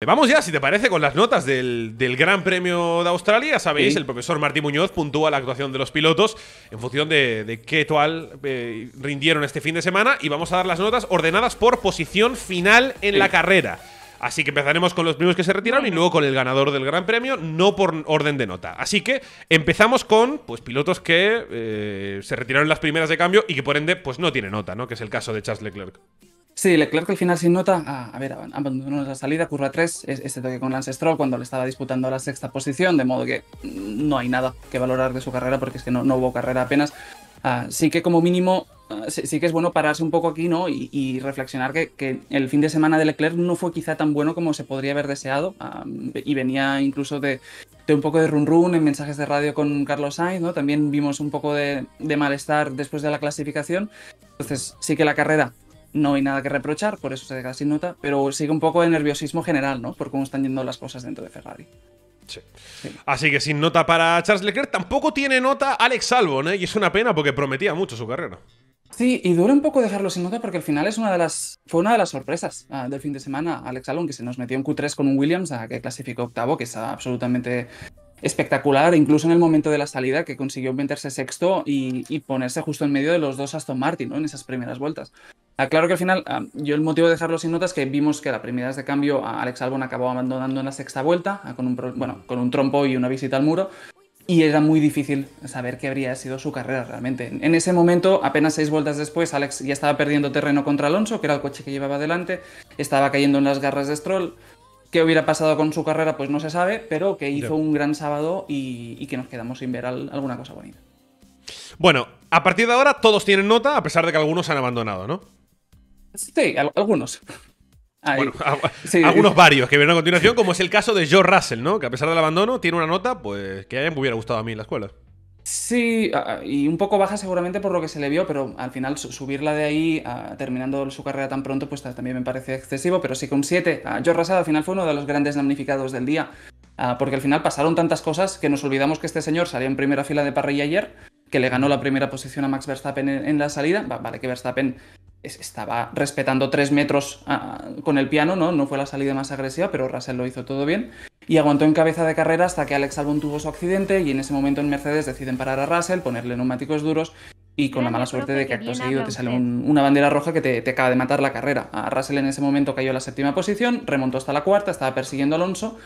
Vamos ya, si te parece, con las notas del Gran Premio de Australia. Ya sabéis, Sí. el profesor Martí Muñoz puntúa la actuación de los pilotos en función de qué tal rindieron este fin de semana. Y vamos a dar las notas ordenadas por posición final en la carrera. Así que empezaremos con los primeros que se retiraron y luego con el ganador del Gran Premio, no por orden de nota. Así que empezamos con pilotos que se retiraron en las primeras de cambio y que por ende pues no tiene nota, ¿no? Que es el caso de Charles Leclerc. Sí, Leclerc al final sin nota. A ver, abandonó la salida, curva 3, este toque con Lance Stroll cuando le estaba disputando la sexta posición, de modo que no hay nada que valorar de su carrera porque es que no hubo carrera apenas. Sí que como mínimo, sí que es bueno pararse un poco aquí, ¿no? Y reflexionar que el fin de semana de Leclerc no fue quizá tan bueno como se podría haber deseado, y venía incluso de un poco de run en mensajes de radio con Carlos Sainz, ¿no? También vimos un poco de malestar después de la clasificación. Entonces sí que la carrera no hay nada que reprochar, por eso se deja sin nota, pero sigue un poco de nerviosismo general, ¿no? Por cómo están yendo las cosas dentro de Ferrari. Sí. Sí. Así que sin nota para Charles Leclerc. Tampoco tiene nota Alex Albon, ¿eh? Y es una pena porque prometía mucho su carrera. Sí, y duele un poco dejarlo sin nota porque al final fue una de las sorpresas del fin de semana. Alex Albon, que se nos metió en Q3 con un Williams, que clasificó octavo, que está absolutamente espectacular, incluso en el momento de la salida, que consiguió meterse sexto y ponerse justo en medio de los dos Aston Martin, ¿no? En esas primeras vueltas. Claro que al final, yo el motivo de dejarlo sin notas es que vimos que la primera de cambio Alex Albon acabó abandonando en la sexta vuelta, con un trompo y una visita al muro. Y era muy difícil saber qué habría sido su carrera realmente. En ese momento, apenas 6 vueltas después, Alex ya estaba perdiendo terreno contra Alonso, que era el coche que llevaba delante, estaba cayendo en las garras de Stroll. ¿Qué hubiera pasado con su carrera? Pues no se sabe, pero que hizo un gran sábado y que nos quedamos sin ver alguna cosa bonita. Bueno, a partir de ahora todos tienen nota, a pesar de que algunos han abandonado, ¿no? Sí, algunos. Bueno, Sí, algunos varios que vienen a continuación, como es el caso de George Russell, ¿no? Que a pesar del abandono tiene una nota, pues, que a mí me hubiera gustado a mí en la escuela. sí, y un poco baja seguramente por lo que se le vio, pero al final subirla de ahí, terminando su carrera tan pronto, pues también me parece excesivo, pero sí con 7. George Russell al final fue uno de los grandes damnificados del día, porque al final pasaron tantas cosas que nos olvidamos que este señor salió en primera fila de parrilla ayer, que le ganó la primera posición a Max Verstappen en la salida. Vale que Verstappen estaba respetando 3 metros con el piano, ¿no? No fue la salida más agresiva, pero Russell lo hizo todo bien. Y aguantó en cabeza de carrera hasta que Alex Albon tuvo su accidente y en ese momento en Mercedes deciden parar a Russell, ponerle neumáticos duros y con la mala suerte de que acto seguido te sale una bandera roja que te acaba de matar la carrera. A Russell en ese momento cayó a la séptima posición, remontó hasta la cuarta, estaba persiguiendo a Alonso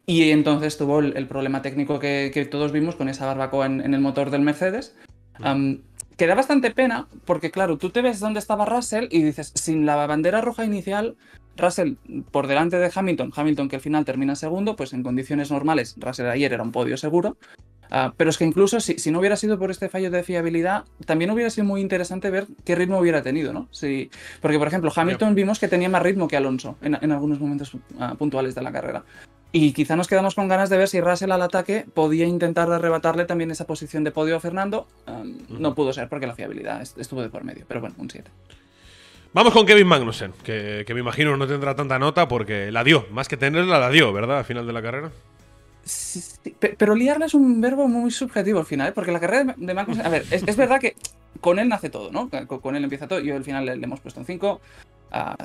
y entonces tuvo el problema técnico que todos vimos con esa barbacoa en el motor del Mercedes. Que da bastante pena porque, claro, tú te ves dónde estaba Russell y dices, sin la bandera roja inicial, Russell por delante de Hamilton que al final termina segundo, pues en condiciones normales Russell ayer era un podio seguro. Pero es que incluso si no hubiera sido por este fallo de fiabilidad, también hubiera sido muy interesante ver qué ritmo hubiera tenido, ¿no? Sí, porque, por ejemplo, Hamilton vimos que tenía más ritmo que Alonso en algunos momentos puntuales de la carrera. Y quizá nos quedamos con ganas de ver si Russell al ataque podía intentar arrebatarle también esa posición de podio a Fernando. No pudo ser porque la fiabilidad estuvo de por medio, pero bueno, un 7. Vamos con Kevin Magnussen, que me imagino no tendrá tanta nota porque la dio, más que tenerla, la dio, ¿verdad? Al final de la carrera. Sí, sí, pero liarla es un verbo muy subjetivo al final, ¿eh? Porque la carrera de Magnussen... A ver, es verdad que con él nace todo, ¿no? Con él empieza todo. Yo al final le hemos puesto un 5.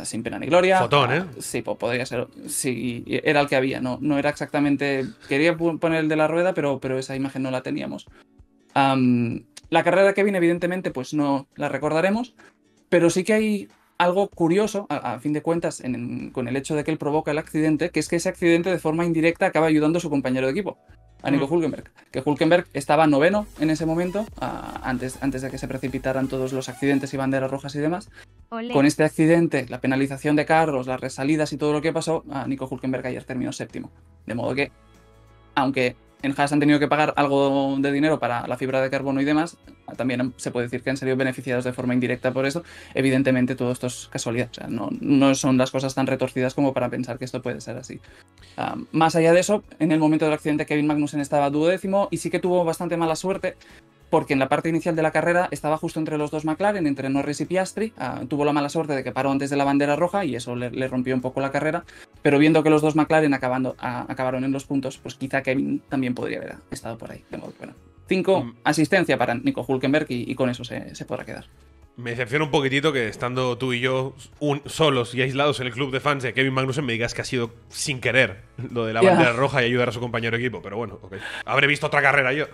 Sin pena ni gloria. Fotón, ¿eh? Sí, podría ser. Sí, era el que había, no era exactamente. Quería poner el de la rueda, pero esa imagen no la teníamos. La carrera de Kevin, evidentemente, pues no la recordaremos, pero sí que hay algo curioso, a fin de cuentas, con el hecho de que él provoca el accidente, que es que ese accidente de forma indirecta acaba ayudando a su compañero de equipo, a Nico Hülkenberg. Que Hülkenberg estaba noveno en ese momento, antes de que se precipitaran todos los accidentes y banderas rojas y demás. Olé. Con este accidente, la penalización de carros, las resalidas y todo lo que pasó, Nico Hülkenberg ayer terminó séptimo. De modo que, aunque en Haas han tenido que pagar algo de dinero para la fibra de carbono y demás, también se puede decir que han salido beneficiados de forma indirecta por eso. Evidentemente todo esto es casualidad, o sea, no son las cosas tan retorcidas como para pensar que esto puede ser así. Más allá de eso, en el momento del accidente Kevin Magnussen estaba duodécimo y sí que tuvo bastante mala suerte porque en la parte inicial de la carrera estaba justo entre los dos McLaren, entre Norris y Piastri. Tuvo la mala suerte de que paró antes de la bandera roja y eso le rompió un poco la carrera, pero viendo que los dos McLaren acabaron en los puntos, pues quizá Kevin también podría haber estado por ahí. De modo que, bueno, 5, asistencia para Nico Hülkenberg y con eso se podrá quedar. Me decepciona un poquitito que estando tú y yo solos y aislados en el club de fans de Kevin Magnussen me digas que ha sido sin querer lo de la bandera roja y ayudar a su compañero de equipo. Pero bueno, ok. Habré visto otra carrera yo.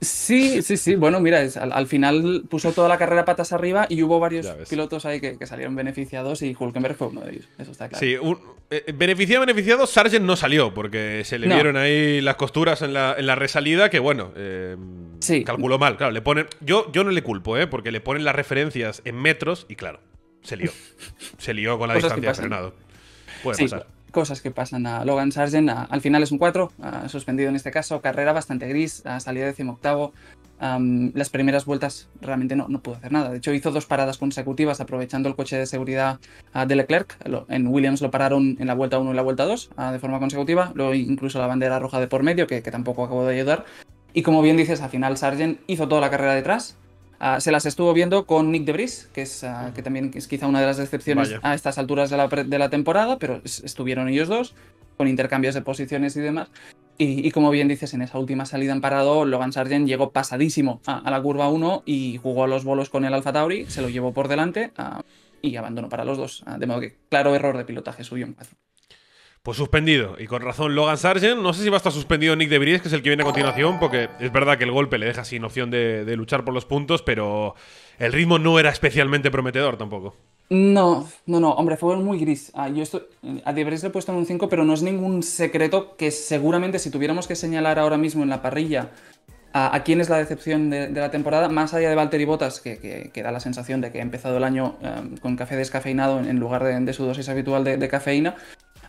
Sí. Bueno, mira, al final puso toda la carrera patas arriba y hubo varios pilotos ahí que salieron beneficiados y Hülkenberg fue uno de ellos. Eso está claro. Sí, beneficiado, Sargent no salió porque se le vieron ahí las costuras en la resalida que, bueno, calculó mal. Claro, le ponen. Yo no le culpo, porque le ponen las referencias en metros y, claro, se lió. Se lió con la distancia de frenado. Puede pasar. Cosas que pasan a Logan Sargent. Al final es un 4, suspendido en este caso. Carrera bastante gris, salida 18º. Las primeras vueltas realmente no pudo hacer nada. De hecho, hizo 2 paradas consecutivas aprovechando el coche de seguridad de Leclerc. En Williams lo pararon en la vuelta 1 y la vuelta 2 de forma consecutiva. Luego incluso la bandera roja de por medio, que tampoco acabó de ayudar. Y como bien dices, al final Sargent hizo toda la carrera detrás. Se las estuvo viendo con Nick de Vries, que también es quizá una de las decepciones a estas alturas de la temporada, pero estuvieron ellos dos, con intercambios de posiciones y demás. Y como bien dices, en esa última salida en parado, Logan Sargent llegó pasadísimo a la curva 1 y jugó a los bolos con el Alfa Tauri, se lo llevó por delante y abandonó para los dos. De modo que, claro, error de pilotaje suyo. Pues suspendido, y con razón Logan Sargent. No sé si va a estar suspendido Nick de Vries, que es el que viene a continuación, porque es verdad que el golpe le deja sin opción de luchar por los puntos, pero el ritmo no era especialmente prometedor tampoco. No, hombre, fue muy gris. A de Vries le he puesto en un 5, pero no es ningún secreto que seguramente si tuviéramos que señalar ahora mismo en la parrilla a quién es la decepción de la temporada, más allá de Valtteri Bottas, que da la sensación de que ha empezado el año con café descafeinado en lugar de su dosis habitual de cafeína,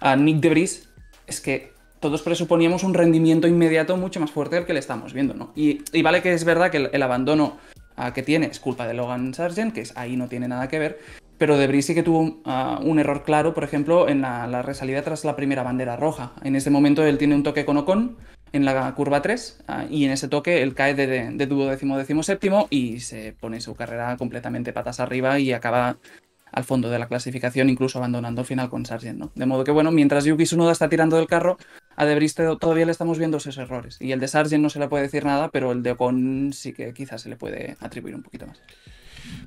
a Nick de Vries, es que todos presuponíamos un rendimiento inmediato mucho más fuerte del que le estamos viendo, ¿no? Y vale que es verdad que el abandono que tiene es culpa de Logan Sargent, que ahí no tiene nada que ver, pero de Vries sí que tuvo un error claro, por ejemplo, en la resalida tras la primera bandera roja. En ese momento él tiene un toque con Ocon en la curva 3 y en ese toque él cae de duodécimo séptimo y se pone su carrera completamente patas arriba y acaba al fondo de la clasificación, incluso abandonando al final con Sargent, ¿no? De modo que, bueno, mientras Yuki Tsunoda está tirando del carro, a De Vries todavía le estamos viendo esos errores. Y el de Sargent no se le puede decir nada, pero el de Ocon sí que quizás se le puede atribuir un poquito más.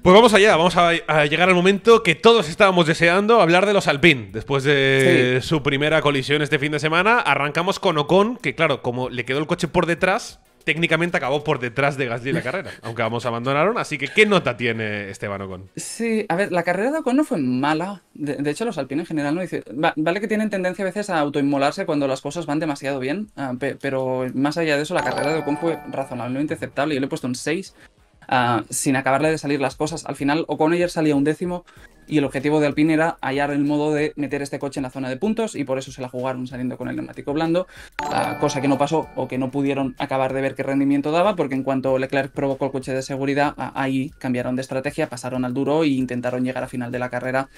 Pues vamos allá, vamos a llegar al momento que todos estábamos deseando, hablar de los Alpine. Después de su primera colisión este fin de semana, arrancamos con Ocon, que claro, como le quedó el coche por detrás, técnicamente acabó por detrás de Gasly la carrera, aunque ambos abandonaron. Así que, ¿qué nota tiene Esteban Ocon? Sí, a ver, la carrera de Ocon no fue mala. De hecho, los Alpine en general no dicen. Vale que tienen tendencia a veces a autoinmolarse cuando las cosas van demasiado bien, pero más allá de eso, la carrera de Ocon fue razonablemente aceptable. Yo le he puesto un 6. Sin acabarle de salir las cosas. Al final, Ocon ayer salía un 10º y el objetivo de Alpine era hallar el modo de meter este coche en la zona de puntos y por eso se la jugaron saliendo con el neumático blando, cosa que no pasó o que no pudieron acabar de ver qué rendimiento daba, porque en cuanto Leclerc provocó el coche de seguridad, ahí cambiaron de estrategia, pasaron al duro e intentaron llegar a final de la carrera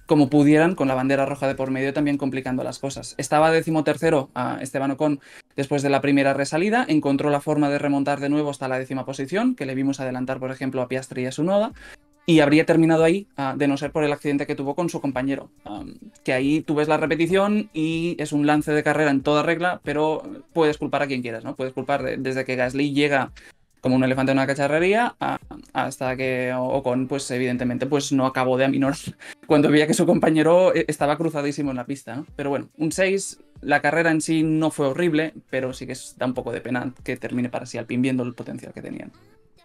como pudieran, con la bandera roja de por medio también complicando las cosas. Estaba 13º Esteban Ocon después de la primera resalida, encontró la forma de remontar de nuevo hasta la 10ª posición, que le vimos adelantar, por ejemplo, a Piastri y a Tsunoda, y habría terminado ahí, de no ser por el accidente que tuvo con su compañero. Que ahí tú ves la repetición y es un lance de carrera en toda regla, pero puedes culpar a quien quieras, ¿no? Puedes culpar desde que Gasly llega como un elefante en una cacharrería, hasta que Ocon, pues evidentemente, pues no acabó de aminorar cuando veía que su compañero estaba cruzadísimo en la pista, ¿no? Pero bueno, un 6, la carrera en sí no fue horrible, pero sí que da un poco de pena que termine para sí Alpine viendo el potencial que tenían.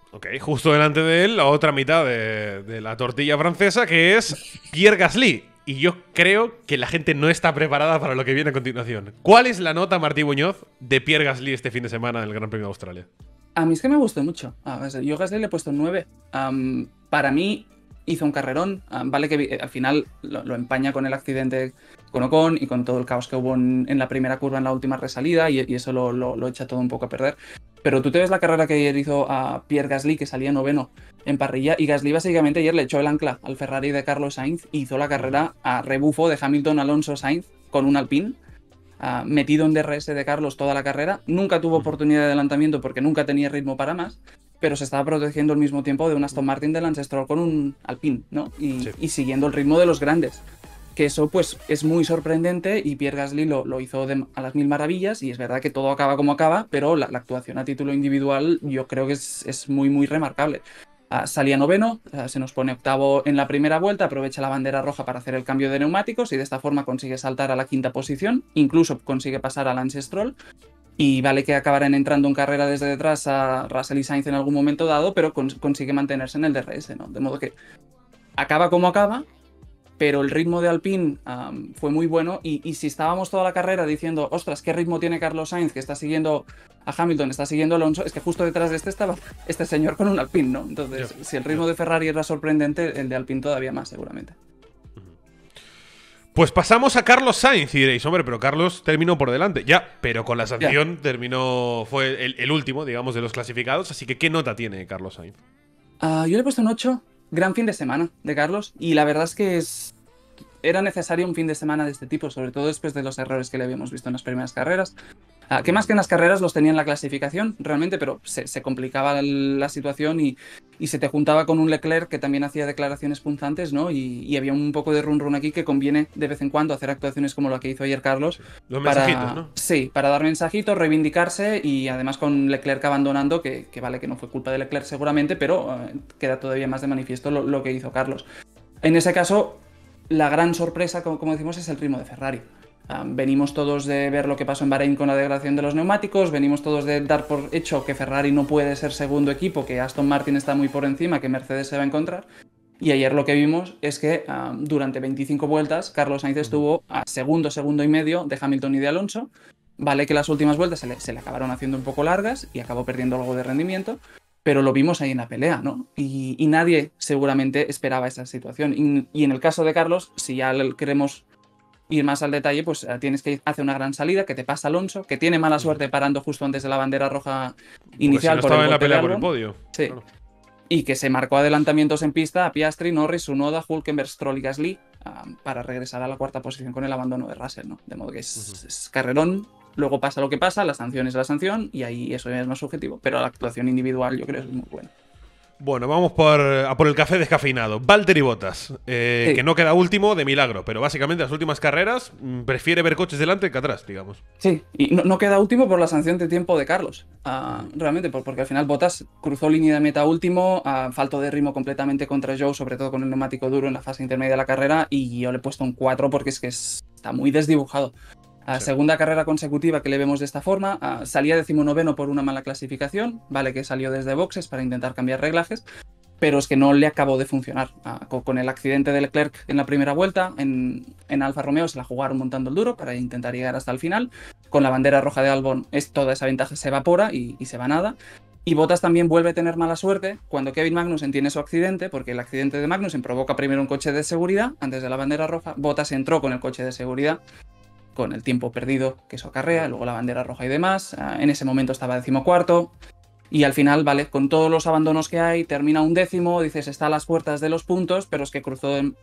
Ok, justo delante de él, la otra mitad de la tortilla francesa, que es Pierre Gasly. Y yo creo que la gente no está preparada para lo que viene a continuación. ¿Cuál es la nota, Martí Muñoz, de Pierre Gasly este fin de semana en el Gran Premio de Australia? A mí es que me gustó mucho. Yo a Gasly le he puesto un 9. Para mí hizo un carrerón. Vale que al final lo empaña con el accidente con Ocon y con todo el caos que hubo en la primera curva en la última resalida y eso lo echa todo un poco a perder. Pero tú te ves la carrera que ayer hizo a Pierre Gasly, que salía 9º en parrilla, y Gasly básicamente ayer le echó el ancla al Ferrari de Carlos Sainz y hizo la carrera a rebufo de Hamilton, Alonso, Sainz con un Alpine. Metido en DRS de Carlos toda la carrera, nunca tuvo oportunidad de adelantamiento porque nunca tenía ritmo para más, pero se estaba protegiendo al mismo tiempo de un Aston Martin de Lance Stroll con un Alpine, ¿no? Y siguiendo el ritmo de los grandes, que eso pues es muy sorprendente y Pierre Gasly lo hizo a las mil maravillas y es verdad que todo acaba como acaba, pero la actuación a título individual yo creo que es muy muy remarcable. salía noveno, se nos pone octavo en la primera vuelta, aprovecha la bandera roja para hacer el cambio de neumáticos y de esta forma consigue saltar a la quinta posición, incluso consigue pasar a Lance Stroll. Y vale que acabarán entrando en carrera desde detrás a Russell y Sainz en algún momento dado, pero consigue mantenerse en el DRS, ¿no? De modo que acaba como acaba, pero el ritmo de Alpine fue muy bueno. Y si estábamos toda la carrera diciendo, ostras, qué ritmo tiene Carlos Sainz, que está siguiendo a Hamilton, está siguiendo a Alonso, es que justo detrás de estaba este señor con un Alpine, ¿no? Entonces, si el ritmo de Ferrari era sorprendente, el de Alpine todavía más, seguramente. Pues pasamos a Carlos Sainz y diréis, hombre, pero Carlos terminó por delante. Ya, pero con la sanción fue el último, digamos, de los clasificados. Así que, ¿qué nota tiene Carlos Sainz? Yo le he puesto un 8. Gran fin de semana de Carlos. Y la verdad es que era necesario un fin de semana de este tipo, sobre todo después de los errores que le habíamos visto en las primeras carreras. Que más que en las carreras los tenía en la clasificación, realmente, pero se complicaba la situación y se te juntaba con un Leclerc que también hacía declaraciones punzantes, ¿no? Y había un poco de run aquí que conviene de vez en cuando hacer actuaciones como la que hizo ayer Carlos. Los mensajitos, ¿no? Sí, para dar mensajitos, reivindicarse y además con Leclerc abandonando, que vale que no fue culpa de Leclerc seguramente, pero queda todavía más de manifiesto lo que hizo Carlos. En ese caso, la gran sorpresa, como decimos, es el ritmo de Ferrari. Venimos todos de ver lo que pasó en Bahrein con la degradación de los neumáticos, venimos todos de dar por hecho que Ferrari no puede ser segundo equipo, que Aston Martin está muy por encima, que Mercedes se va a encontrar. Y ayer lo que vimos es que durante 25 vueltas Carlos Sainz estuvo a segundo y medio de Hamilton y de Alonso. Vale que las últimas vueltas se le acabaron haciendo un poco largas y acabó perdiendo algo de rendimiento, pero lo vimos ahí en la pelea, ¿no? Y nadie seguramente esperaba esa situación. Y en el caso de Carlos, si ya queremos ir más al detalle, pues tienes que hacer una gran salida, que te pasa Alonso, que tiene mala suerte parando justo antes de la bandera roja inicial. Porque si no estaba en la pelea por el podio. Sí. Claro. Y que se marcó adelantamientos en pista a Piastri, Norris, Tsunoda, Hülkenberg, Stroll y Gasly para regresar a la cuarta posición con el abandono de Russell, ¿no? De modo que es carrerón. Luego pasa lo que pasa, la sanción es la sanción y ahí eso ya es más subjetivo, pero la actuación individual yo creo que es muy buena. Bueno, vamos a por el café descafeinado. Valtteri Bottas, que no queda último de milagro, pero básicamente las últimas carreras prefiere ver coches delante que atrás, digamos. Sí, y no queda último por la sanción de tiempo de Carlos. Realmente, porque al final Bottas cruzó línea de meta último, faltó de ritmo completamente contra Joe, sobre todo con el neumático duro en la fase intermedia de la carrera, y yo le he puesto un 4 porque es que está muy desdibujado. Segunda carrera consecutiva que le vemos de esta forma, salía 19º por una mala clasificación, vale que salió desde boxes para intentar cambiar reglajes, pero es que no le acabó de funcionar. Con el accidente de Leclerc en la primera vuelta, en Alfa Romeo se la jugaron montando el duro para intentar llegar hasta el final, con la bandera roja de Albon toda esa ventaja se evapora y se va a nada. Y Bottas también vuelve a tener mala suerte cuando Kevin Magnussen tiene su accidente, porque el accidente de Magnussen provoca primero un coche de seguridad antes de la bandera roja, Bottas entró con el coche de seguridad, con el tiempo perdido que eso acarrea, luego la bandera roja y demás. En ese momento estaba 14º. Y al final, vale, con todos los abandonos que hay, termina 11º, dices, está a las puertas de los puntos, pero es que cruzó en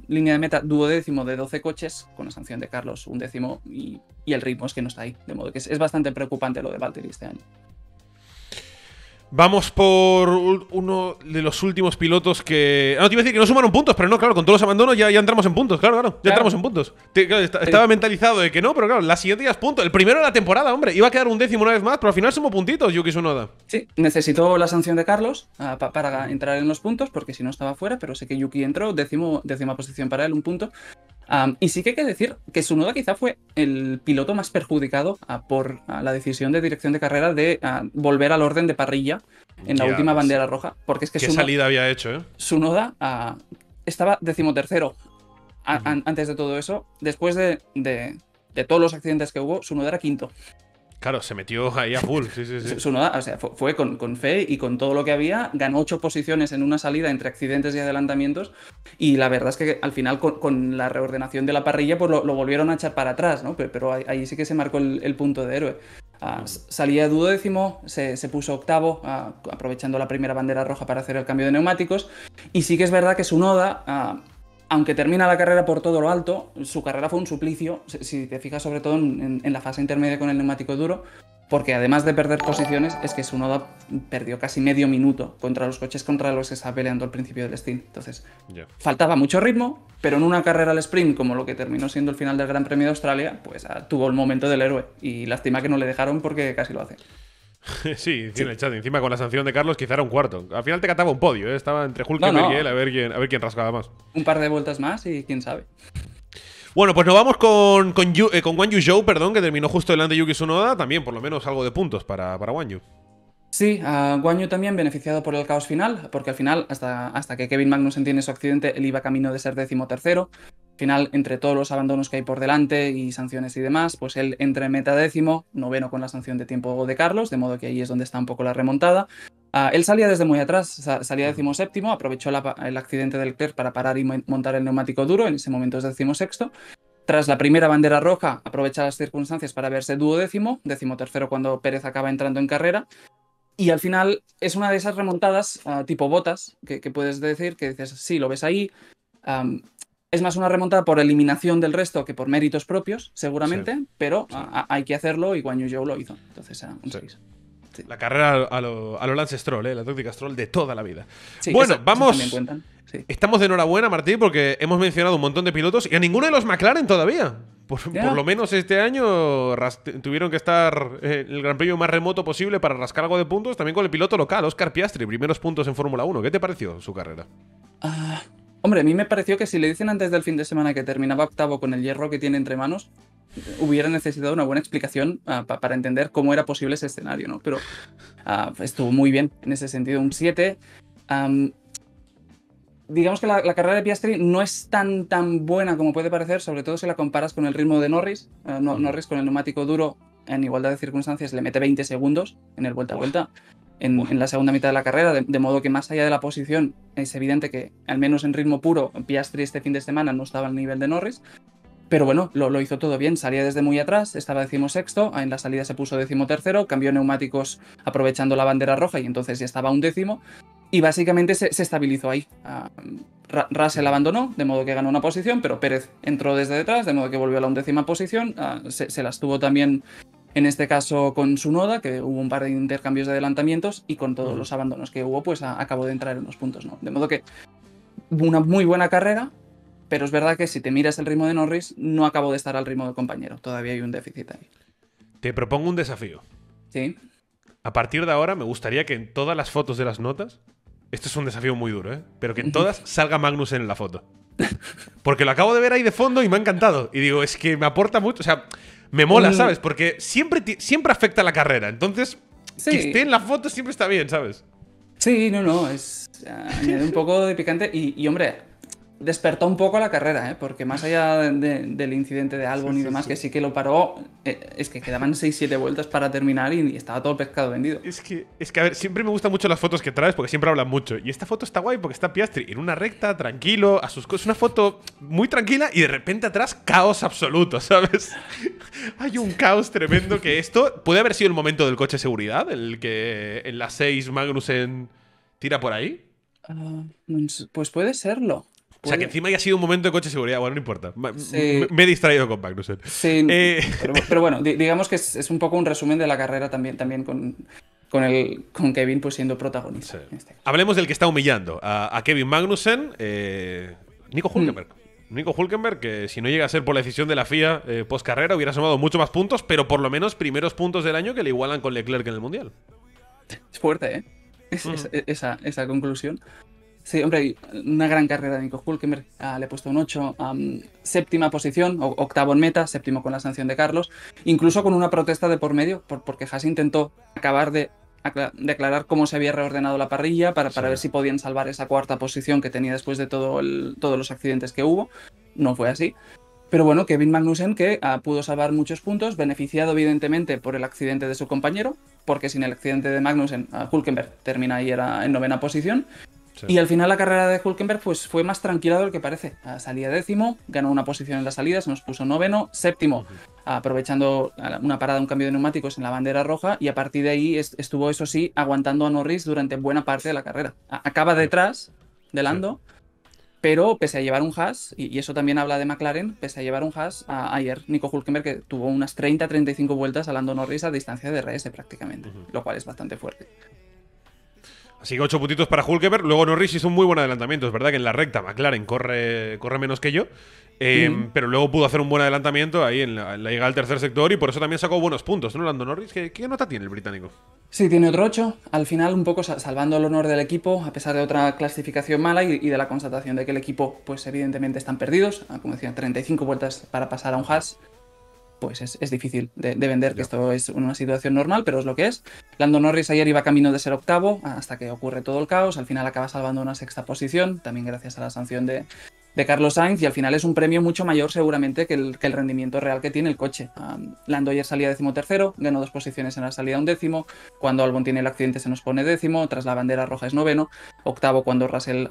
línea de meta 12º de 12 coches, con la sanción de Carlos 11º, y el ritmo es que no está ahí. De modo que es bastante preocupante lo de Valtteri este año. Vamos por uno de los últimos pilotos que... No, te iba a decir que no sumaron puntos, pero no, claro, con todos los abandonos ya entramos en puntos, claro. Ya entramos en puntos. Estaba mentalizado de que no, pero claro, la siguiente ya es punto. El primero de la temporada, hombre. Iba a quedar un 10º una vez más, pero al final sumó puntitos, Yuki Tsunoda. Sí, necesitó la sanción de Carlos para entrar en los puntos, porque si no estaba fuera, pero sé que Yuki entró, décima posición para él, un punto. Y sí que hay que decir que Tsunoda quizá fue el piloto más perjudicado por la decisión de dirección de carrera de volver al orden de parrilla en la última bandera roja. Porque es que ¿Qué salida había hecho, Tsunoda estaba 13º antes de todo eso. Después de todos los accidentes que hubo, Tsunoda era 5º. Claro, se metió ahí a full. Sí. Tsunoda, o sea, fue con fe y con todo lo que había, ganó 8 posiciones en una salida entre accidentes y adelantamientos, y la verdad es que al final con la reordenación de la parrilla pues lo volvieron a echar para atrás, ¿no? Pero ahí sí que se marcó el punto de héroe. Salía 12º, se puso 8º, aprovechando la primera bandera roja para hacer el cambio de neumáticos, y sí que es verdad que Tsunoda, aunque termina la carrera por todo lo alto, su carrera fue un suplicio, si te fijas sobre todo en la fase intermedia con el neumático duro, porque además de perder posiciones, es que Tsunoda perdió casi medio minuto contra los coches contra los que estaba peleando al principio del stint. Entonces, faltaba mucho ritmo, pero en una carrera al sprint, como lo que terminó siendo el final del Gran Premio de Australia, pues tuvo el momento del héroe, y lástima que no le dejaron porque casi lo hace. Sí, Sí. en el chat. Encima con la sanción de Carlos quizá era un cuarto. Al final te cataba un podio, ¿eh? Estaba entre Hülkenberg y No, él a ver quién rascaba más. un par de vueltas más y quién sabe. Bueno, pues nos vamos con Guan Yu Zhou, perdón, que terminó justo delante de Yuki Tsunoda. También, por lo menos, algo de puntos para Guan Yu. Sí, a Guan Yu también beneficiado por el caos final, porque al final, hasta que Kevin Magnussen tiene su accidente, él iba camino de ser 13º. Al final, entre todos los abandonos que hay por delante y sanciones y demás, pues él entra en meta 10º, 9º con la sanción de tiempo de Carlos, de modo que ahí es donde está un poco la remontada. Él salía desde muy atrás, salía 17º, aprovechó el accidente del Leclerc para parar y montar el neumático duro, en ese momento es 16º. Tras la primera bandera roja, aprovecha las circunstancias para verse duodécimo, 13º cuando Pérez acaba entrando en carrera. Y al final es una de esas remontadas tipo botas que puedes decir, que dices, sí, lo ves ahí. Es más una remontada por eliminación del resto que por méritos propios, seguramente, Sí, pero sí. hay que hacerlo y Guan Yu Zhou lo hizo. Entonces, un Sí. 6. Sí, La carrera a lo Lance Stroll, la táctica Stroll de toda la vida. sí, Bueno, esas vamos. también cuentan. Sí. Estamos de enhorabuena, Martí, porque hemos mencionado un montón de pilotos y a ninguno de los McLaren todavía. Ya. Por lo menos este año tuvieron que estar en el Gran Premio más remoto posible para rascar algo de puntos. También con el piloto local, Oscar Piastri, primeros puntos en Fórmula 1. ¿Qué te pareció su carrera? Hombre, a mí me pareció que si le dicen antes del fin de semana que terminaba octavo con el hierro que tiene entre manos, hubiera necesitado una buena explicación para entender cómo era posible ese escenario, ¿no? Pero estuvo muy bien en ese sentido, un 7. Digamos que la carrera de Piastri no es tan buena como puede parecer, sobre todo si la comparas con el ritmo de Norris. Norris con el neumático duro, en igualdad de circunstancias, le mete 20 segundos en el vuelta a vuelta en la segunda mitad de la carrera, de modo que más allá de la posición es evidente que, al menos en ritmo puro, Piastri este fin de semana no estaba al nivel de Norris. Pero bueno, lo hizo todo bien, salía desde muy atrás, estaba 16º, en la salida se puso 13º, cambió neumáticos aprovechando la bandera roja y entonces ya estaba 11º. Y básicamente se estabilizó ahí. Russell abandonó, de modo que ganó una posición, pero Pérez entró desde detrás, de modo que volvió a la 11ª posición. Se las tuvo también, en este caso, con Tsunoda, que hubo un par de intercambios de adelantamientos, y con todos los abandonos que hubo, pues acabó de entrar en los puntos, ¿no? De modo que una muy buena carrera, pero es verdad que si te miras el ritmo de Norris, no acabó de estar al ritmo del compañero. Todavía hay un déficit ahí. Te propongo un desafío. Sí. A partir de ahora me gustaría que en todas las fotos de las notas, esto es un desafío muy duro, pero que en todas salga Magnussen en la foto. Porque lo acabo de ver ahí de fondo y me ha encantado. Y digo, es que me aporta mucho, o sea, me mola, ¿sabes? Porque siempre afecta la carrera. Entonces, Sí. que esté en la foto siempre está bien, ¿sabes? Sí, no, es añade un poco de picante y hombre, despertó un poco la carrera, porque más allá del incidente de Albon y demás, que sí que lo paró, es que quedaban 6-7 vueltas para terminar y estaba todo el pescado vendido. Es que, a ver, siempre me gustan mucho las fotos que traes porque siempre hablan mucho. Y esta foto está guay porque está Piastri en una recta, tranquilo, a sus cosas. Una foto muy tranquila y de repente atrás caos absoluto, ¿sabes? Hay un caos tremendo que esto puede haber sido el momento del coche de seguridad, el que en las 6 Magnussen tira por ahí. Pues puede serlo. O sea, que encima haya sido un momento de coche de seguridad. Bueno, no importa. Sí. Me he distraído con Magnussen. Sí, pero bueno, digamos que es un poco un resumen de la carrera también con Kevin pues siendo protagonista. Sí. En este caso. Hablemos del que está humillando a Kevin Magnussen, Nico Hülkenberg. Nico Hülkenberg, que si no llega a ser por la decisión de la FIA post carrera, hubiera sumado mucho más puntos, pero por lo menos primeros puntos del año que le igualan con Leclerc en el Mundial. Es fuerte, ¿eh? Esa conclusión. Sí, hombre, una gran carrera de Nico Hülkenberg. Le he puesto un 8. Séptima posición, octavo en meta, séptimo con la sanción de Carlos. Incluso con una protesta de por medio, porque Haas intentó acabar de aclarar cómo se había reordenado la parrilla para ver si podían salvar esa cuarta posición que tenía después de todos los accidentes que hubo. No fue así. Pero bueno, Kevin Magnussen que pudo salvar muchos puntos, beneficiado evidentemente por el accidente de su compañero, porque sin el accidente de Magnussen, Hülkenberg termina ahí era en 9ª posición. Sí. Y al final la carrera de Hülkenberg pues, fue más tranquila de lo que parece. Salía 10º, ganó una posición en la salida, se nos puso 9º, 7º, aprovechando una parada, un cambio de neumáticos en la bandera roja, y a partir de ahí estuvo, eso sí, aguantando a Norris durante buena parte de la carrera. Acaba detrás de Lando, pero pese a llevar un Haas, y eso también habla de McLaren, pese a llevar un Haas, ayer Nico Hülkenberg que tuvo unas 30-35 vueltas a Lando Norris a distancia de RS prácticamente, lo cual es bastante fuerte. Así que 8 puntitos para Hülkenberg. Luego Norris hizo un muy buen adelantamiento. Es verdad que en la recta McLaren corre menos que yo. Pero luego pudo hacer un buen adelantamiento ahí en la llegada al tercer sector y por eso también sacó buenos puntos, ¿no? Lando Norris. ¿Qué nota tiene el británico? Sí, tiene otro 8. Al final, un poco salvando el honor del equipo, a pesar de otra clasificación mala y de la constatación de que el equipo, pues evidentemente están perdidos. Como decía, 35 vueltas para pasar a un Haas. Pues es difícil de vender que esto es una situación normal, pero es lo que es. Lando Norris ayer iba camino de ser octavo hasta que ocurre todo el caos. Al final acaba salvando una sexta posición, también gracias a la sanción de Carlos Sainz, y al final es un premio mucho mayor seguramente que el rendimiento real que tiene el coche. Lando ayer salía 13º, ganó 2 posiciones en la salida, un 10º. Cuando Albon tiene el accidente se nos pone 10º, tras la bandera roja es 9º, octavo cuando Russell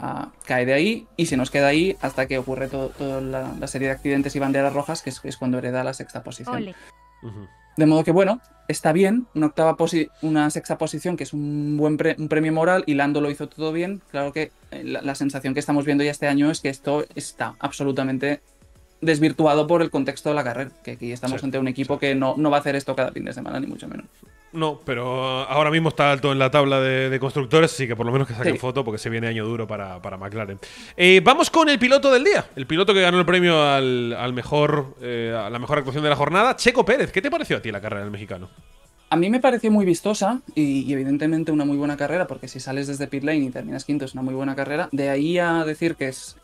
cae de ahí y se nos queda ahí hasta que ocurre toda la serie de accidentes y banderas rojas, que es cuando hereda la sexta posición. Ole. De modo que, bueno, está bien, una sexta posición, que es un premio moral, y Lando lo hizo todo bien. Claro que la sensación que estamos viendo ya este año es que esto está absolutamente desvirtuado por el contexto de la carrera, que aquí estamos ante un equipo que no va a hacer esto cada fin de semana, ni mucho menos. No, pero ahora mismo está alto en la tabla de constructores, así que por lo menos que saquen Sí. foto porque se viene año duro para McLaren. Vamos con el piloto del día, el piloto que ganó el premio al mejor, a la mejor actuación de la jornada, Checo Pérez. ¿Qué te pareció a ti la carrera del mexicano? A mí me pareció muy vistosa y evidentemente una muy buena carrera, porque si sales desde pit lane y terminas quinto es una muy buena carrera. De ahí a decir que es...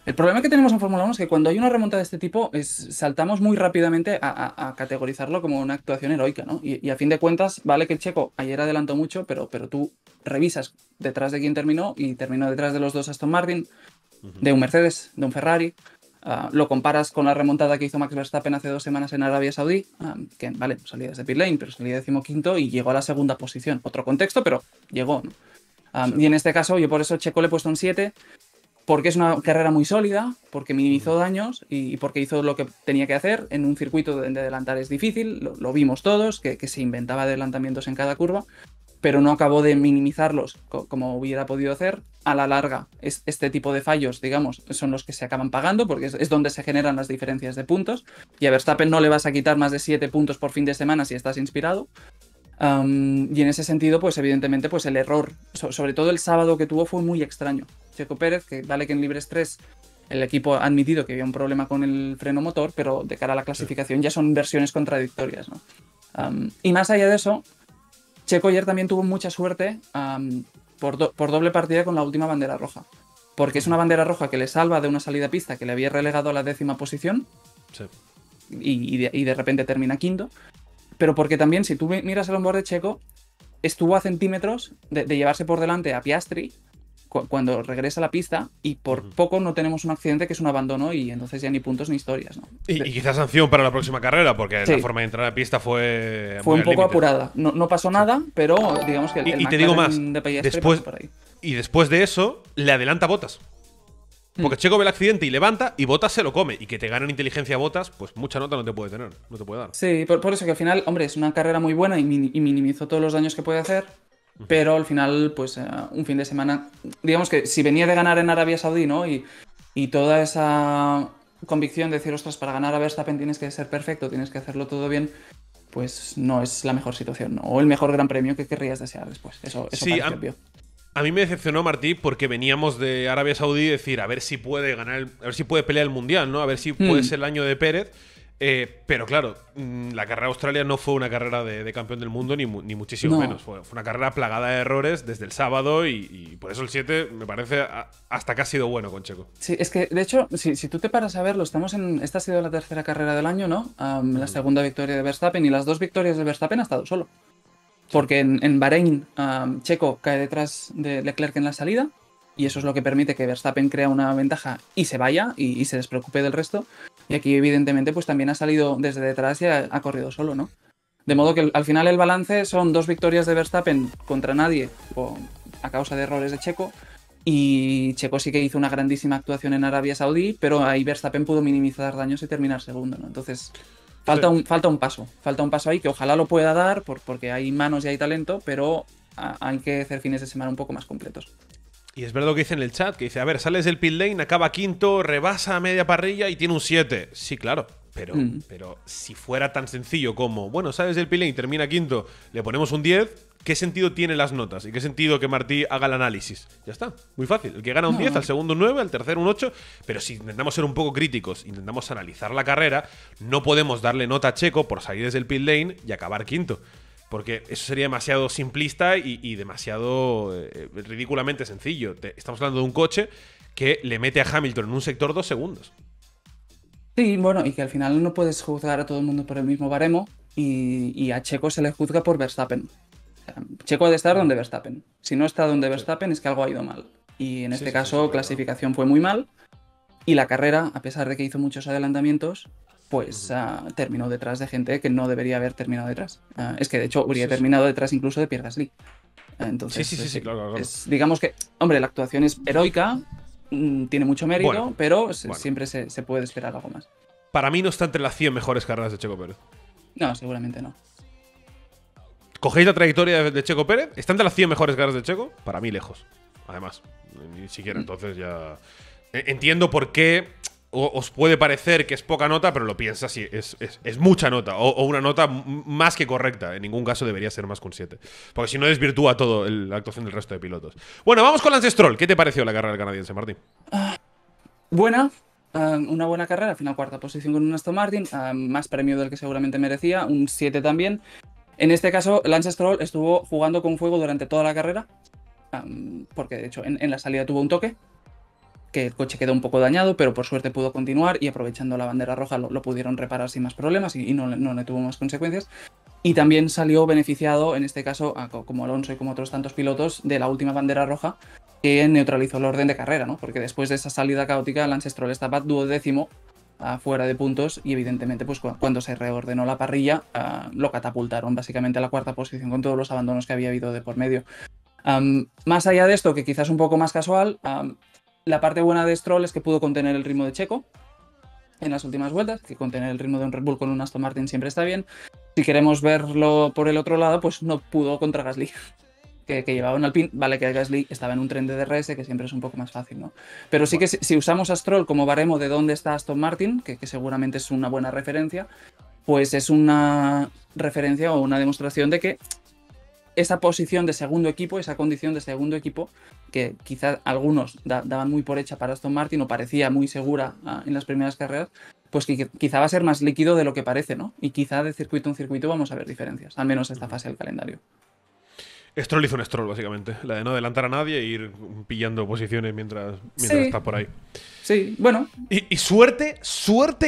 El problema que tenemos en Fórmula 1 es que cuando hay una remonta de este tipo saltamos muy rápidamente a categorizarlo como una actuación heroica, ¿no? Y a fin de cuentas, vale que el Checo ayer adelantó mucho, pero tú revisas detrás de quién terminó y terminó detrás de los 2 Aston Martin, de un Mercedes, de un Ferrari. Lo comparas con la remontada que hizo Max Verstappen hace 2 semanas en Arabia Saudí, que vale, salía desde pit lane, pero salía 15º y llegó a la segunda posición. Otro contexto, pero llegó, ¿no? Y en este caso, yo por eso Checo le he puesto un 7, porque es una carrera muy sólida, porque minimizó daños y porque hizo lo que tenía que hacer. En un circuito donde adelantar es difícil, lo vimos todos, que se inventaba adelantamientos en cada curva, pero no acabó de minimizarlos como hubiera podido hacer. A la larga, este tipo de fallos, digamos, son los que se acaban pagando, porque es donde se generan las diferencias de puntos, y a Verstappen no le vas a quitar más de 7 puntos por fin de semana si estás inspirado. Y en ese sentido, pues evidentemente, pues el error, sobre todo el sábado que tuvo, fue muy extraño. Checo Pérez, que vale que en Libres 3 el equipo ha admitido que había un problema con el freno motor, pero de cara a la clasificación ya son versiones contradictorias, ¿no? Y más allá de eso, Checo ayer también tuvo mucha suerte por doble partida con la última bandera roja, porque es una bandera roja que le salva de una salida a pista que le había relegado a la 10ª posición, Sí. y de repente termina quinto. Pero porque también, si tú miras el onboard de Checo, estuvo a centímetros de llevarse por delante a Piastri cuando regresa a la pista, y por poco no tenemos un accidente que es un abandono, y entonces ya ni puntos ni historias, ¿no? Y quizás sanción para la próxima carrera, porque Sí. la forma de entrar a pista fue Fue muy un al poco límite. apurada. No pasó nada, pero digamos que el Y te digo más, McLaren de Piastri después, pasó por ahí. y después de eso, le adelanta Bottas. Porque Checo ve el accidente y levanta, y Bottas se lo come. Y que te ganen inteligencia Bottas, pues mucha nota no te puede tener, no te puede dar. Sí, por eso que al final, hombre, es una carrera muy buena y minimizó todos los daños que puede hacer, pero al final, pues un fin de semana, digamos que si venía de ganar en Arabia Saudí, ¿no? Y toda esa convicción de decir, ostras, para ganar a Verstappen tienes que ser perfecto, tienes que hacerlo todo bien, pues no es la mejor situación, ¿no? O el mejor gran premio que querrías desear después. Eso Sí, parece obvio. A mí me decepcionó Martí porque veníamos de Arabia Saudí decir a ver si puede ganar, a ver si puede pelear el mundial, ¿no? A ver si puede ser el año de Pérez. Pero claro, la carrera de Australia no fue una carrera de campeón del mundo, ni muchísimo No. menos. Fue una carrera plagada de errores desde el sábado, y por eso el 7 me parece hasta que ha sido bueno con Checo. Sí, es que de hecho, si tú te paras a verlo, esta ha sido la tercera carrera del año, ¿no? La segunda victoria de Verstappen, y las 2 victorias de Verstappen ha estado solo. Porque en Bahrein, Checo cae detrás de Leclerc en la salida, y eso es lo que permite que Verstappen crea una ventaja y se vaya y se despreocupe del resto. Y aquí, evidentemente, pues también ha salido desde detrás y ha corrido solo, ¿no? De modo que al final el balance son 2 victorias de Verstappen contra nadie a causa de errores de Checo. Y Checo sí que hizo una grandísima actuación en Arabia Saudí, pero ahí Verstappen pudo minimizar daños y terminar segundo, ¿no? Entonces, falta un paso ahí, que ojalá lo pueda dar, porque hay manos y hay talento, pero hay que hacer fines de semana un poco más completos. Y es verdad lo que dice en el chat, que dice, a ver, sales del pit lane, acaba quinto, rebasa a media parrilla y tiene un 7. Sí, claro, pero si fuera tan sencillo como, bueno, sales del pit lane, termina quinto, le ponemos un 10, ¿qué sentido tienen las notas? ¿Y qué sentido que Martí haga el análisis? Ya está, muy fácil. El que gana un 10, al segundo un 9, al tercero un 8, pero si intentamos ser un poco críticos, intentamos analizar la carrera, no podemos darle nota a Checo por salir desde el pit lane y acabar quinto. porque eso sería demasiado simplista y demasiado ridículamente sencillo. Estamos hablando de un coche que le mete a Hamilton en un sector 2 segundos. Sí, bueno, y que al final no puedes juzgar a todo el mundo por el mismo baremo y a Checo se le juzga por Verstappen. O sea, Checo ha de estar donde Verstappen. Si no está donde Verstappen es que algo ha ido mal. Y en este caso, clasificación fue muy mal y la carrera, a pesar de que hizo muchos adelantamientos, pues terminó detrás de gente que no debería haber terminado detrás. Es que de hecho habría terminado detrás incluso de Pierre Gasly. Entonces, sí, claro. digamos que, hombre, la actuación es heroica, tiene mucho mérito, Bueno, pero siempre se puede esperar algo más. Para mí no está entre las 100 mejores carreras de Checo Pérez. No, seguramente no. ¿Cogéis la trayectoria de Checo Pérez? ¿Está entre las 100 mejores carreras de Checo? Para mí lejos. Además, ni siquiera. Entonces ya... Entiendo por qué os puede parecer que es poca nota, pero lo piensas y es mucha nota. O una nota más que correcta. En ningún caso debería ser más que un 7. Porque si no desvirtúa todo la actuación del resto de pilotos. Bueno, vamos con Lance Stroll. ¿Qué te pareció la carrera del canadiense, Martín? Buena. Una buena carrera, al final cuarta posición con un Aston Martin, más premio del que seguramente merecía, un 7 también. En este caso, Lance Stroll estuvo jugando con fuego durante toda la carrera, porque de hecho en la salida tuvo un toque, que el coche quedó un poco dañado, pero por suerte pudo continuar y aprovechando la bandera roja lo pudieron reparar sin más problemas y no le tuvo más consecuencias. Y también salió beneficiado, en este caso, como Alonso y como otros tantos pilotos, de la última bandera roja que neutralizó el orden de carrera, ¿no? Porque después de esa salida caótica, Lance Stroll estaba duodécimo fuera de puntos y evidentemente pues cuando se reordenó la parrilla lo catapultaron básicamente a la cuarta posición con todos los abandonos que había habido de por medio. Más allá de esto, que quizás un poco más casual, la parte buena de Stroll es que pudo contener el ritmo de Checo en las últimas vueltas, que contener el ritmo de un Red Bull con un Aston Martin siempre está bien. Si queremos verlo por el otro lado, pues no pudo contra Gasly, que llevaba un Alpine. Vale que Gasly estaba en un tren de DRS, que siempre es un poco más fácil, ¿no? Pero sí que si usamos a Stroll como baremo de dónde está Aston Martin, que seguramente es una buena referencia, pues es una referencia o una demostración de que esa posición de segundo equipo, esa condición de segundo equipo, que quizás algunos daban muy por hecha para Aston Martin o parecía muy segura en las primeras carreras, pues que quizá va a ser más líquido de lo que parece, ¿no? Y quizá de circuito en circuito vamos a ver diferencias, al menos esta fase del calendario. Stroll hizo un Stroll, básicamente. La de no adelantar a nadie e ir pillando posiciones mientras Sí. está por ahí. Sí, bueno. Y suerte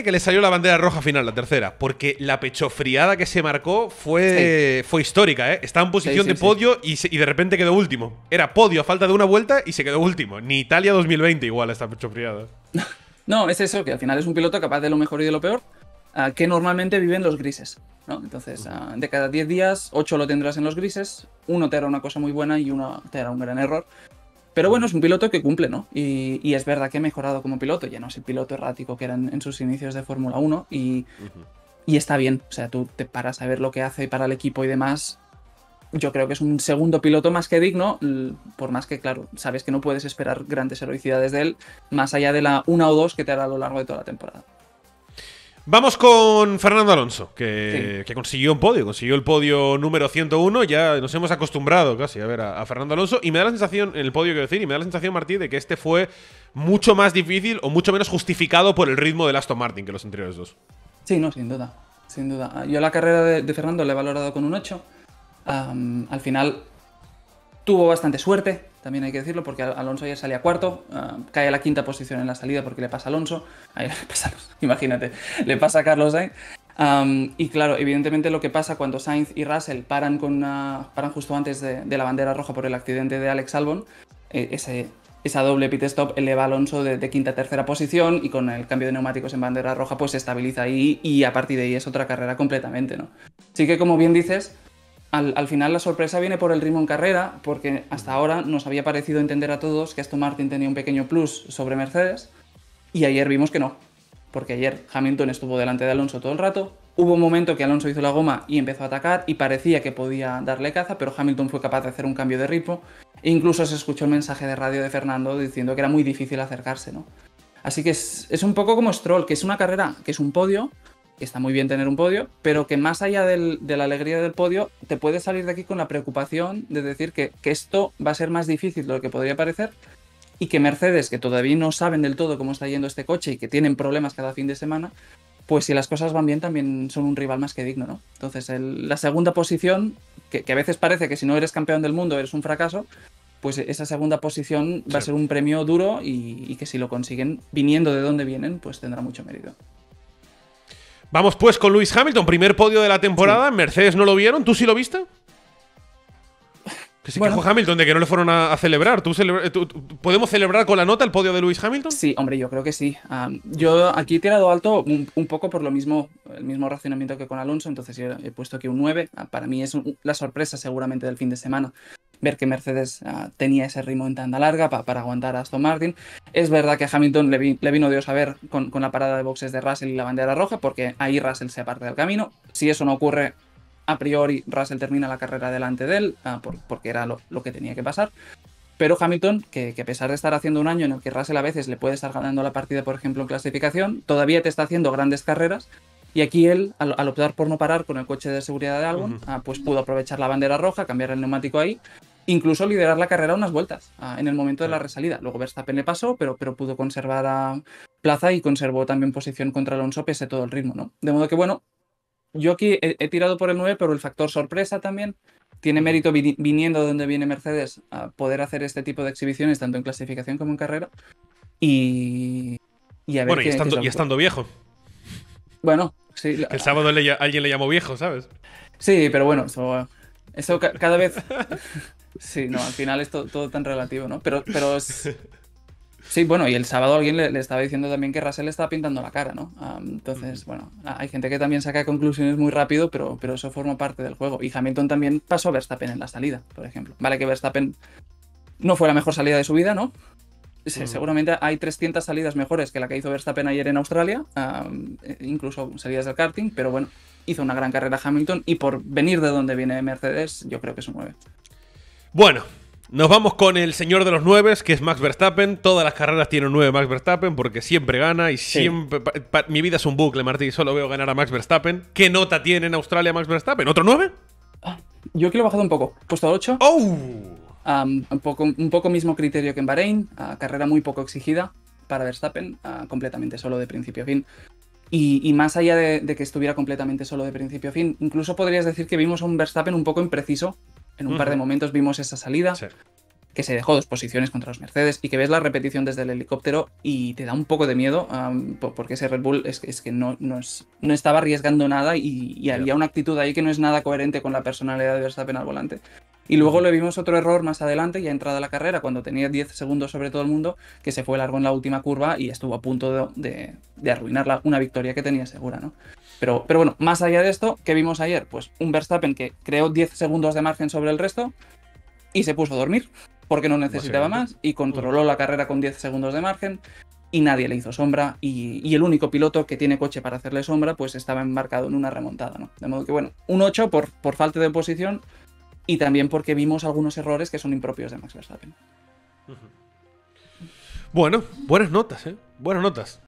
que le salió la bandera roja final, la tercera, porque la pechofriada que se marcó fue histórica, ¿eh? Estaba en posición de podio y de repente quedó último. Era podio a falta de una vuelta y se quedó último. Ni Italia 2020 igual esta pechofriada. No, es eso, que al final es un piloto capaz de lo mejor y de lo peor, que normalmente vive en los grises, ¿no? Entonces, de cada 10 días, 8 lo tendrás en los grises, uno te hará una cosa muy buena y uno te hará un gran error. Pero bueno, es un piloto que cumple, ¿no? Y es verdad que ha mejorado como piloto, ya no es el piloto errático que era en sus inicios de Fórmula 1 y está bien, o sea, tú te paras a ver lo que hace para el equipo y demás. Yo creo que es un segundo piloto más que digno, por más que, claro, sabes que no puedes esperar grandes heroicidades de él, más allá de la una o dos que te hará a lo largo de toda la temporada. Vamos con Fernando Alonso, que consiguió un podio, consiguió el podio número 101. Ya nos hemos acostumbrado casi a ver a Fernando Alonso. Y me da la sensación, en el podio quiero decir, y me da la sensación, Martí, de que este fue mucho más difícil o mucho menos justificado por el ritmo del Aston Martin que los anteriores dos. Sí, no, sin duda. Sin duda. Yo la carrera de Fernando la he valorado con un 8. Al final tuvo bastante suerte, también hay que decirlo, porque Alonso ya salía cuarto, cae a la quinta posición en la salida porque le pasa a Alonso. Ahí le pasa a Alonso, imagínate, le pasa a Carlos Sainz. Y claro, evidentemente lo que pasa cuando Sainz y Russell paran justo antes de la bandera roja por el accidente de Alex Albon, esa doble pit stop eleva a Alonso de quinta a tercera posición y con el cambio de neumáticos en bandera roja pues se estabiliza ahí y a partir de ahí es otra carrera completamente, ¿no? Sí que como bien dices, al final la sorpresa viene por el ritmo en carrera, porque hasta ahora nos había parecido entender a todos que Aston Martin tenía un pequeño plus sobre Mercedes y ayer vimos que no, porque ayer Hamilton estuvo delante de Alonso todo el rato, hubo un momento que Alonso hizo la goma y empezó a atacar y parecía que podía darle caza, pero Hamilton fue capaz de hacer un cambio de ritmo e incluso se escuchó el mensaje de radio de Fernando diciendo que era muy difícil acercarse, ¿no? Así que es un poco como Stroll, que es una carrera, que es un podio, que está muy bien tener un podio, pero que más allá de la alegría del podio, te puedes salir de aquí con la preocupación de decir que esto va a ser más difícil de lo que podría parecer y que Mercedes, que todavía no saben del todo cómo está yendo este coche y que tienen problemas cada fin de semana, pues si las cosas van bien también son un rival más que digno, ¿no? Entonces la segunda posición, que a veces parece que si no eres campeón del mundo eres un fracaso, pues esa segunda posición va a ser un premio duro y que si lo consiguen viniendo de donde vienen, pues tendrá mucho mérito. Vamos pues con Lewis Hamilton, primer podio de la temporada. Sí. Mercedes no lo vieron, ¿tú sí lo viste? Que se quejó Hamilton de que no le fueron a celebrar. ¿Podemos celebrar con la nota el podio de Lewis Hamilton? Sí, hombre, yo creo que sí. Yo aquí he tirado alto un poco por lo mismo, el mismo racionamiento que con Alonso, entonces yo he puesto aquí un 9. Para mí es la sorpresa seguramente del fin de semana, ver que Mercedes tenía ese ritmo en tanda larga para aguantar a Aston Martin. Es verdad que a Hamilton le vino Dios a ver con la parada de boxes de Russell y la bandera roja, porque ahí Russell se aparta del camino. Si eso no ocurre, a priori Russell termina la carrera delante de él, porque era lo que tenía que pasar. Pero Hamilton, que a pesar de estar haciendo un año en el que Russell a veces le puede estar ganando la partida, por ejemplo, en clasificación, todavía te está haciendo grandes carreras. Y aquí él, al optar por no parar con el coche de seguridad de Albon, pues pudo aprovechar la bandera roja, cambiar el neumático ahí, incluso liderar la carrera unas vueltas en el momento de la resalida. Luego Verstappen le pasó, pero pudo conservar a plaza y conservó también posición contra Alonso pese todo el ritmo, ¿no? De modo que, bueno, yo aquí he tirado por el 9, pero el factor sorpresa también tiene mérito viniendo de donde viene Mercedes a poder hacer este tipo de exhibiciones, tanto en clasificación como en carrera. Y a ver bueno, y estando viejo. Bueno, sí. Que el sábado alguien le llamó viejo, ¿sabes? Sí, pero bueno, eso cada vez... Sí, no, al final es todo tan relativo, ¿no? Pero es... Sí, bueno, y el sábado alguien le estaba diciendo también que Russell le estaba pintando la cara, ¿no? Entonces, bueno, hay gente que también saca conclusiones muy rápido, pero eso forma parte del juego. Y Hamilton también pasó a Verstappen en la salida, por ejemplo. Vale que Verstappen no fue la mejor salida de su vida, ¿no? Seguramente hay 300 salidas mejores que la que hizo Verstappen ayer en Australia, incluso salidas del karting, pero bueno, hizo una gran carrera Hamilton y por venir de donde viene Mercedes, yo creo que es un 9. Bueno, nos vamos con el señor de los 9, que es Max Verstappen. Todas las carreras tienen un 9 Max Verstappen porque siempre gana y siempre... Sí. Mi vida es un bucle, Martí. Solo veo ganar a Max Verstappen. ¿Qué nota tiene en Australia Max Verstappen? ¿Otro 9? Yo aquí lo he bajado un poco. He puesto 8. ¡Oh! Un poco mismo criterio que en Bahrein. Carrera muy poco exigida para Verstappen. Completamente solo de principio a fin. Y más allá de que estuviera completamente solo de principio a fin, incluso podrías decir que vimos a un Verstappen un poco impreciso. En un par de momentos vimos esa salida, que se dejó 2 posiciones contra los Mercedes y que ves la repetición desde el helicóptero y te da un poco de miedo porque ese Red Bull es que no estaba arriesgando nada y había una actitud ahí que no es nada coherente con la personalidad de Verstappen al volante. Y luego le vimos otro error más adelante, ya entrada la carrera, cuando tenía 10 segundos sobre todo el mundo, que se fue largo en la última curva y estuvo a punto de arruinar una victoria que tenía segura, ¿no? Pero bueno, más allá de esto, ¿qué vimos ayer? Pues un Verstappen que creó 10 segundos de margen sobre el resto y se puso a dormir porque no necesitaba más y controló la carrera con 10 segundos de margen y nadie le hizo sombra y el único piloto que tiene coche para hacerle sombra pues estaba embarcado en una remontada, ¿no? De modo que bueno, un 8 por falta de posición y también porque vimos algunos errores que son impropios de Max Verstappen. Bueno, buenas notas, ¿eh? Buenas notas.